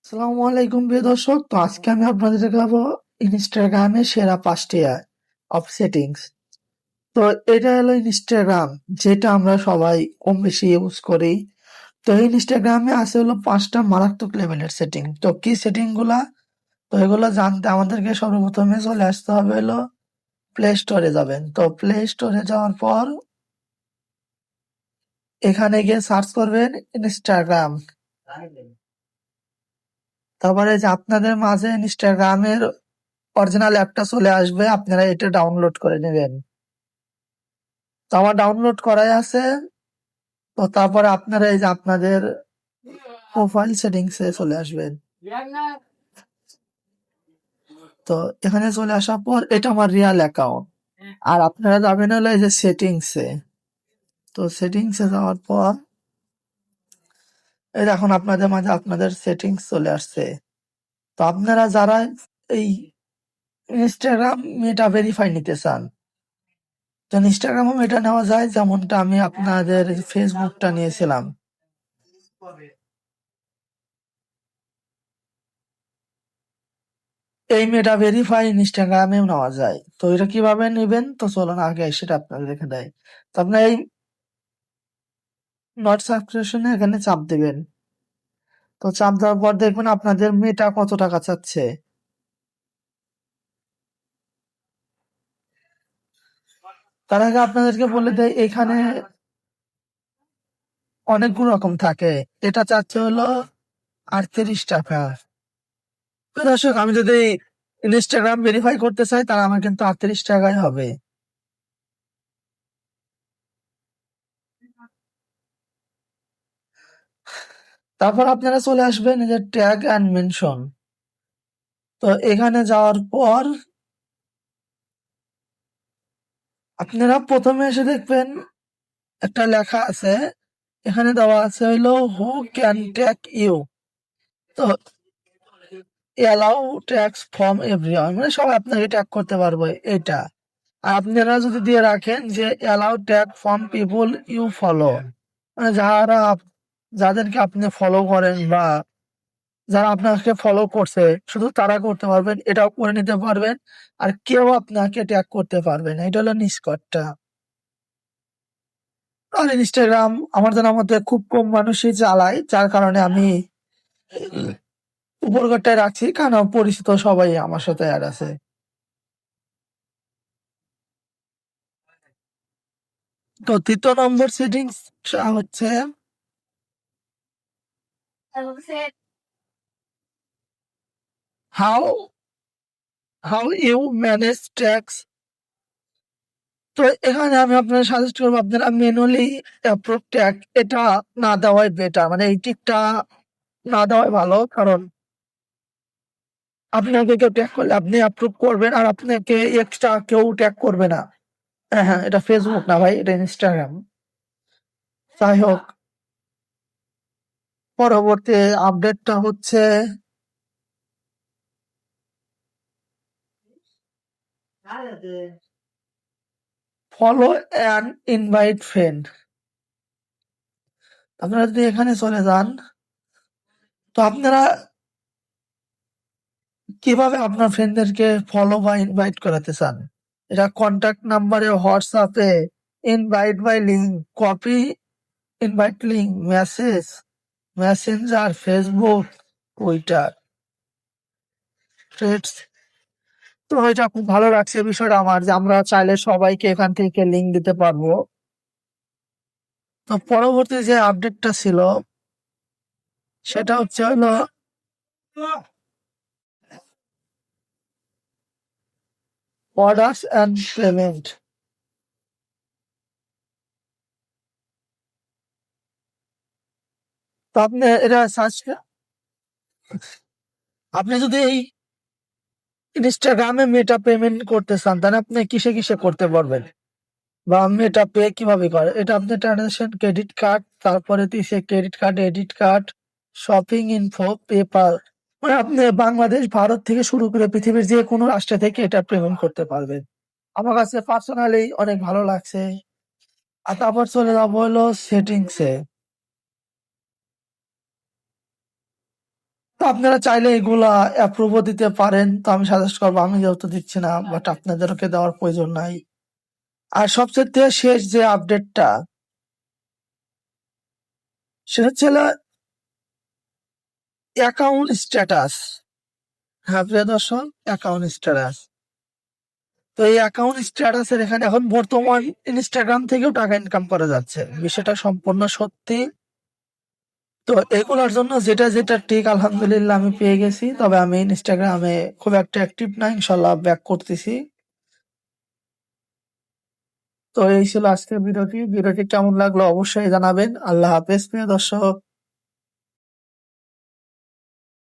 আসসালামু আলাইকুম প্রিয় দর্শক। তো আজকে আমি আপনাদের দেখাবো ইনস্টাগ্রামের সেরা 5টি অফ সেটিংস। তো এটা হলো ইনস্টাগ্রাম, যেটা আমরা সবাই কম বেশি ইউজ করি। তো এই ইনস্টাগ্রামে আছে হলো 5টা মারাত্মক লেভেলের সেটিং। তো কি সেটিং গুলা? তো এগুলো জানতে আমাদেরকে সর্বপ্রথমে চলে আসতে হবে হলো প্লে স্টোরে যাবেন। তো প্লে স্টোরে যাওয়ার পর এখানে গিয়ে সার্চ করবেন ইনস্টাগ্রাম। তারপরে যে আপনাদের মাঝে ইনস্টাগ্রামের অরিজিনাল অ্যাপটা চলে আসবে, আপনারা এটা ডাউনলোড করে নেবেন। তো আমার ডাউনলোড করাই আছে। তো তারপরে আপনারা এই যে আপনাদের প্রোফাইল সেটিংস এ চলে আসবেন। তো এখানে চলে আসার পর এটা আমার রিয়াল অ্যাকাউন্ট। আর আপনারা যাবেন হলো এই যে সেটিংস এ। তো সেটিংস এ যাওয়ার পর এই দেখুন আপনাদের মাঝে আপনাদের সেটিংস চলে আসছে। তো আপনারা যারা এই ইনস্টাগ্রাম মেটা ভেরিফাই নিতে চান, তো ইনস্টাগ্রামও মেটা নেওয়া যায়, যেমনটা আমি আপনাদের ফেসবুকটা নিয়েছিলাম। এই মেটা ভেরিফাই ইনস্টাগ্রামেও নেওয়া যায়। তো এটা কিভাবে নেবেন, তো চলুন আগে সেটা আপনাদের দেখে দেয়। তো আপনার এই নট সাবস্ক্রিপশনে এখানে চাপ দিবেন। তো চাপ দেওয়ার পর দেখবেন আপনাদের মেটা কত টাকা চাচ্ছে। তার আগে আপনাদেরকে বলে দেয় এখানে অনেকগুলো রকম থাকে। এটা চাচ্ছে হলো 38 টাকা। তো দর্শক, আমি যদি ইনস্টাগ্রাম ভেরিফাই করতে চাই তাহলে আমার কিন্তু 38 টাকাই হবে। তারপর আপনারা চলে আসবেন এই যে ট্যাগ অ্যান্ড মেনশন। তো এখানে যাওয়ার পর আপনারা প্রথমে এসে দেখবেন একটা লেখা আছে, এখানে দেওয়া আছে হইলো হু ক্যান ট্যাগ ইউ। তো অ্যালাউ ট্যাগস ফ্রম এভরিওয়ান, মানে সবাই আপনাকে ট্যাগ করতে পারবে এটা। আর আপনারা যদি দিয়ে রাখেন যে allow tag from people you follow, মানে যাদেরকে আপনি ফলো করেন বা যারা আপনাকে ফলো করছে শুধু তারা করতে পারবেন, এটাও করে নিতে পারবেন। আর কেউ আপনাকে ট্যাগ করতে পারবে না, এটা হলো নিষ্কটটা। আর ইনস্টাগ্রাম আমার জানার মধ্যে খুব কম মানুষই চালায়, যার কারণে আমি উপরঘরটায় রাখছি, কারণ আমার পরিচিত সবাই আমার সাথে অ্যাড আছে। তো 3য় নম্বর সেটিংস হচ্ছে how how you manage tags. তো এখানে আমি আপনাদের সাজেস্ট করবো আপনারা ম্যানুয়ালি অ্যাপ্রুভ ট্যাগ এটা না দেওয়াই বেটার, মানে এই টিকটা না দেওয়াই ভালো। কারণ আপনাকে কেউ ট্যাগ করলে আপনি অ্যাপ্রুভ করবেন, আর আপনাকে এক্সট্রা কেউ ট্যাগ করবে না। হ্যাঁ হ্যাঁ, এটা ফেসবুক না ভাই, এটা ইনস্টাগ্রাম। যাই হোক, পরবর্তী আপডেটটা হচ্ছে ফলো অ্যান্ড ইনভাইট ফ্রেন্ড। আপনারা যদি এখানে চলে যান, তো আপনারা কিভাবে আপনার ফ্রেন্ডদেরকে ফলো বা ইনভাইট করাতে চান, এটা কন্ট্যাক্ট নাম্বারে, হোয়াটসঅ্যাপে, invite by link, copy invite link, message, messenger, Facebook, Twitter, Threads. তো এটা খুব ভালো লাগছে বিষয়টা আমার, যে আমরা চাইলে সবাইকে এখান থেকে লিঙ্ক দিতে পারবো। তো পরবর্তী যে আপডেটটা ছিল সেটা হচ্ছে হলো অর্ডার্স অ্যান্ড পেমেন্ট। তো আপনি এটা সার্চ, আপনি যদি এই ইনস্টাগ্রামে মেটা পেমেন্ট করতে চান তাহলে আপনি কিসে কিসে করতে পারবেন, বা মেটা পে কিভাবে করে, এটা আপনি ট্রানজাকশন ক্রেডিট কার্ড, তারপরে দিছে credit card, edit card, shopping info, PayPal, মানে আপনি বাংলাদেশ, ভারত থেকে শুরু করে পৃথিবীর যে কোনো রাষ্ট্র থেকে এটা পেমেন্ট করতে পারবেন। আমার কাছে পার্সোনালি অনেক ভালো লাগছে। আর তারপর চলে যাবো হলো সেটিংসে। তো আপনারা চাইলে এগুলা অ্যাপ্রুভও দিতে পারেন। তো আমি সাজেস্ট করবো, আমি যেহেতু দিচ্ছি না, বাট আপনাদেরকে দেওয়ার প্রয়োজন নাই। আর সবচেয়ে শেষ যে আপডেটটা, সেটা হচ্ছে অ্যাকাউন্ট স্ট্যাটাস। হ্যাঁ প্রিয় দর্শক, অ্যাকাউন্ট স্ট্যাটাস। তো এই অ্যাকাউন্ট স্ট্যাটাসের এখানে এখন বর্তমান ইনস্টাগ্রাম থেকেও টাকা ইনকাম করা যাচ্ছে, বিষয়টা সম্পূর্ণ সত্যি। তো এগুলোর জন্য যেটা যেটা ঠিক আলহামদুলিল্লাহ আমি পেয়ে গেছি, তবে আমি ইনস্টাগ্রামে খুব একটা অ্যাক্টিভ না, ইনশাল্লাহ ব্যাক করতেছি। তো এই ছিল আজকের ভিডিওটি। ভিডিওটি কেমন লাগলো অবশ্যই জানাবেন। আল্লাহ হাফেজ প্রিয় দর্শক।